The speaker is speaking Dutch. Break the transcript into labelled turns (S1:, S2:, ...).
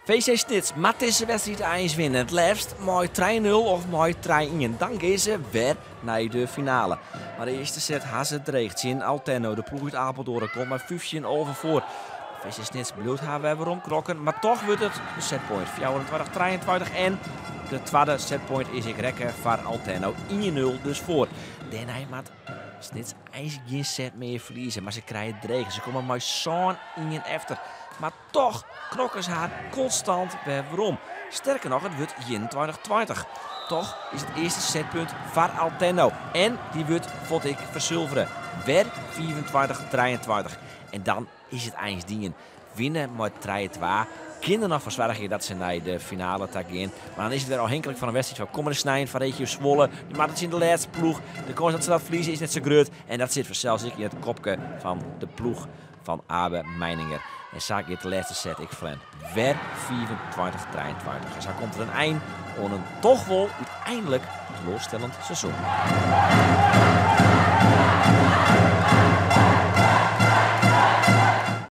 S1: VC Snits moet deze wedstrijd eens winnen. Het liefst mooi 3-0 of mooi 3-1. Dan gaan ze weer naar de finale. Maar de eerste set had ze dreigt. In Altenno, de ploeg uit Apeldoorn, komt maar 5 over voor. VC Snits bloed haar weer weer omkrokken. Maar toch wordt het een setpoint. 24-23 en de tweede setpoint is ik rekken voor Altenno. 1-0 dus voor. Daarna moet Snits eigenlijk geen set meer verliezen. Maar ze krijgen dreig. Ze komen maar zo'n 1 efter. Maar toch knokken ze haar constant weer om. Sterker nog, het wordt 21-20. Toch is het eerste setpunt voor Altenno. En die wordt, vond ik, verzilveren. Weer 24-23. En dan is het eindstingen. Winnen met 3-2. Kinderen nog verzorgen dat ze naar de finale gaan. Maar dan is het weer afhankelijk van een wedstrijd van Komende Snijn, van Regio Zwolle. Die maakt het in de laatste ploeg. De kans dat ze dat verliezen is net zo groot. En dat zit vanzelfs in het kopje van de ploeg van Abe Meininger. En zo gaat de laatste set ik van weer 24-23. En zo komt er een eind aan een toch wel uiteindelijk teleurstellend seizoen.